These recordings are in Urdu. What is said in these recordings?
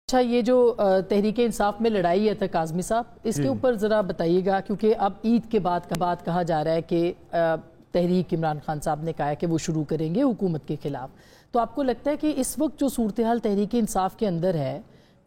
اچھا، یہ جو تحریک انصاف میں لڑائی ہے کاظمی صاحب، اس کے اوپر ذرا بتائیے گا، کیونکہ اب عید کے بعد کہا جا رہا ہے کہ تحریک عمران خان صاحب نے کہا ہے کہ وہ شروع کریں گے حکومت کے خلاف. تو آپ کو لگتا ہے کہ اس وقت جو صورتحال تحریک انصاف کے اندر ہے،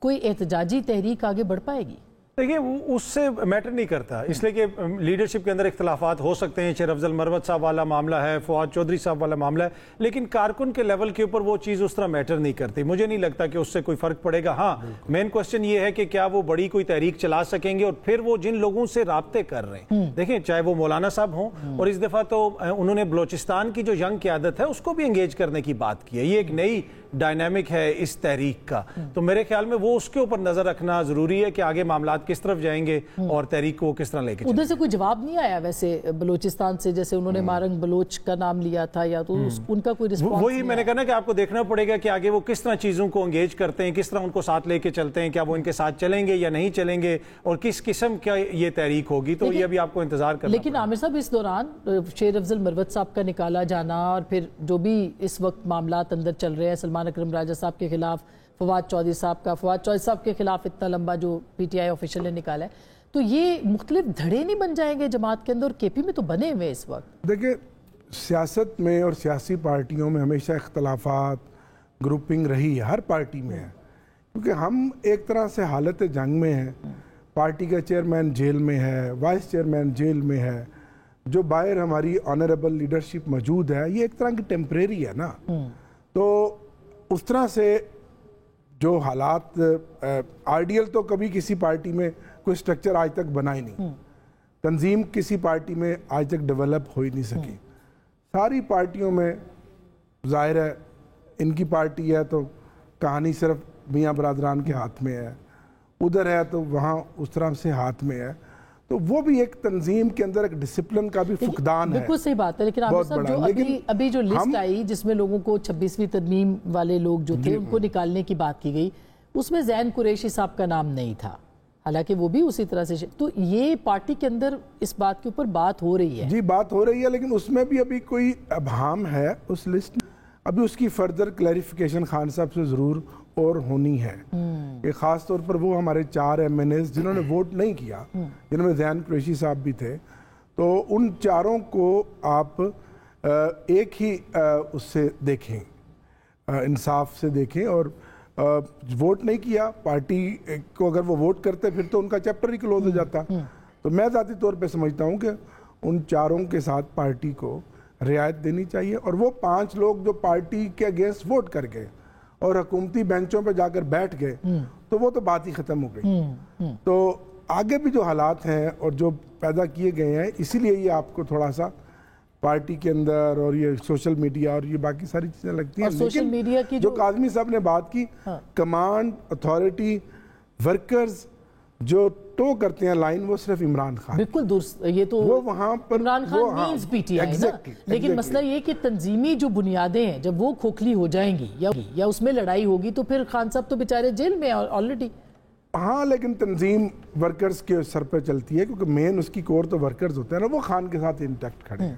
کوئی احتجاجی تحریک آگے بڑھ پائے گی؟ دیکھیے، اس سے میٹر نہیں کرتا، اس لیے کہ لیڈرشپ کے اندر اختلافات ہو سکتے ہیں. شیر افضل مروت صاحب والا معاملہ ہے، فواد چودھری صاحب والا معاملہ ہے، لیکن کارکن کے لیول کے اوپر وہ چیز اس طرح میٹر نہیں کرتی. مجھے نہیں لگتا کہ اس سے کوئی فرق پڑے گا. ہاں، مین کوسچن یہ ہے کہ کیا وہ بڑی کوئی تحریک چلا سکیں گے، اور پھر وہ جن لوگوں سے رابطے کر رہے ہیں، دیکھیں چاہے وہ مولانا صاحب ہوں، اور اس دفعہ تو انہوں نے بلوچستان کی جو ینگ قیادت ہے اس کو بھی انگیج کرنے کی بات کی ہے. یہ ایک نئی ڈائنامک ہے اس تحریک کا، تو میرے خیال میں وہ اس کے اوپر نظر رکھنا ضروری ہے کہ آگے معاملات کس طرف جائیں گے اور تحریک کو کس طرح لے کے ادھر سے کوئی جواب نہیں آیا ویسے بلوچستان سے، جیسے انہوں نے مارنگ بلوچ کا نام لیا تھا، یا تو ان کا کوئی رسپانس؟ وہی میں نے کہا نا کہ آپ کو دیکھنا پڑے گا کہ آگے وہ کس طرح چیزوں کو انگیج کرتے ہیں، کس طرح ان کو ساتھ لے کے چلتے ہیں، کیا وہ ان کے ساتھ چلیں گے یا نہیں چلیں گے، اور کس قسم کا یہ تحریک ہوگی. تو یہ ابھی آپ کو انتظار کرنا. لیکن عامر صاحب، اس دوران شیر افضل مروت صاحب کا نکالا جانا، اور پھر جو بھی اس وقت معاملات اندر چل رہے ہیں، سلمان اکرم راجہ صاحب کے خلاف، فواد چودھری صاحب کے خلاف اتنا لمبا جو پی ٹی آئی آفیشل نے نکالا ہے، تو یہ مختلف دھڑے نہیں بن جائیں گے جماعت کے اندر؟ اور کے پی میں تو بنے ہوئے اس وقت. دیکھیں، سیاست میں اور سیاسی پارٹیوں میں ہمیشہ اختلافات، گروپنگ رہی ہے، ہر پارٹی میں ہے، کیونکہ ہم ایک طرح سے حالت جنگ میں ہیں. پارٹی کا چیئرمین جیل میں ہے، وائس چیئرمین جیل میں ہے، جو باہر ہماری آنریبل لیڈرشپ موجود ہے، یہ ایک طرح کی ٹیمپریری ہے نا. تو اس طرح سے جو حالات آئیڈیل تو کبھی کسی پارٹی میں کوئی سٹرکچر آج تک بنا ہی نہیں، تنظیم کسی پارٹی میں آج تک ڈیولپ ہو ہی نہیں سکی. ساری پارٹیوں میں ظاہر ہے ان کی پارٹی ہے تو کہانی صرف میاں برادران کے ہاتھ میں ہے، ادھر ہے تو وہاں اس طرح سے ہاتھ میں ہے. تو وہ بھی ایک تنظیم کے اندر ایک ڈسپلن کا بھی فقدان ہے. بالکل صحیح بات ہے، لیکن عامر صاحب جو ابھی جو لسٹ آئی جس میں لوگوں کو 26ویں ترمیم والے لوگ جو تھے ان کو نکالنے کی بات کی گئی، اس میں زین قریشی صاحب کا نام نہیں تھا، حالانکہ وہ بھی اسی طرح سے. تو یہ پارٹی کے اندر اس بات کے اوپر بات ہو رہی ہے. جی، بات ہو رہی ہے، لیکن اس میں بھی ابھی کوئی ابہام ہے اس لسٹ میں. ابھی اس کی فردر کلیریفیکیشن خان صاحب سے ضرور اور ہونی ہے. خاص طور پر وہ ہمارے 4 ایم این ایز جنہوں نے ووٹ نہیں کیا، جنہوں میں زین قریشی صاحب بھی تھے، تو ان 4 کو آپ ایک ہی اس سے دیکھیں، انصاف سے دیکھیں. اور ووٹ نہیں کیا پارٹی کو، اگر وہ ووٹ کرتے پھر تو ان کا چیپٹر ہی کلوز ہو جاتا. تو میں ذاتی طور پہ سمجھتا ہوں کہ ان 4 کے ساتھ پارٹی کو رعایت دینی چاہیے، اور وہ 5 لوگ جو پارٹی کے اگینسٹ ووٹ کر گئے اور حکومتی بینچوں پہ جا کر بیٹھ گئے، تو وہ تو بات ہی ختم ہو گئی. تو آگے بھی جو حالات ہیں اور جو پیدا کیے گئے ہیں، اسی لیے یہ آپ کو تھوڑا سا پارٹی کے اندر اور یہ سوشل میڈیا اور یہ باقی ساری چیزیں لگتی ہیں. سوشل میڈیا کی جو کاظمی صاحب نے بات کی، کمانڈ، اتھارٹی، ورکرز جو ٹو کرتے ہیں لائن، وہ صرف عمران خان. بالکل درست. یہ تو وہ وہاں پر Imran Khan means P T I نا. لیکن مسئلہ یہ کہ تنظیمی جو بنیادیں ہیں جب وہ کھوکھلی ہو جائیں گی یا اس میں لڑائی ہوگی، تو پھر خان صاحب تو بیچارے جیل میں آلریڈی. ہاں، لیکن تنظیم ورکرز کے سر پہ چلتی ہے، کیونکہ مین اس کی کور تو ورکرز ہوتے ہیں نا. وہ خان کے ساتھ انٹیکٹ کھڑے ہیں،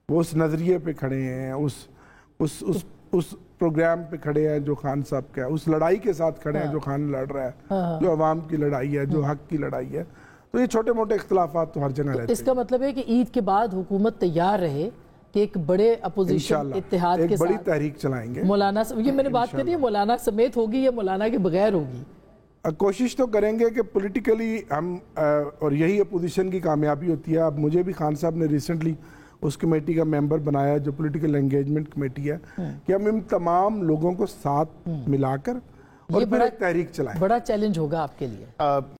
وہ اس نظریے پہ کھڑے ہیں، اس پروگرام پہ کھڑے ہیں جو خان صاحب کا ہے، اس لڑائی کے ساتھ کھڑے ہیں جو خان لڑ رہا ہے، جو عوام کی لڑائی ہے، جو حق کی لڑائی ہے. تو یہ چھوٹے موٹے اختلافات تو ہر جگہ رہتے ہیں. اس کا مطلب ہے کہ عید کے بعد حکومت تیار رہے کہ ایک بڑے اپوزیشن اتحاد کے ساتھ ایک بڑی تحریک چلائیں گے. مولانا، یہ میں نے بات کری ہے، مولانا سمیت ہوگی یا مولانا کے بغیر ہوگی؟ کوشش تو کریں گے کہ پولیٹیکلی ہم، اور یہی اپوزیشن کی کامیابی ہوتی ہے. اب مجھے بھی خان صاحب نے ریسنٹلی اس کمیٹی کا ممبر بنایا جو پولیٹیکل انگیجمنٹ کمیٹی ہے، کہ ہم ان تمام لوگوں کو ساتھ ملا کر اور پھر ایک تحریک چلائیں. بڑا چیلنج ہوگا آپ کے لیے.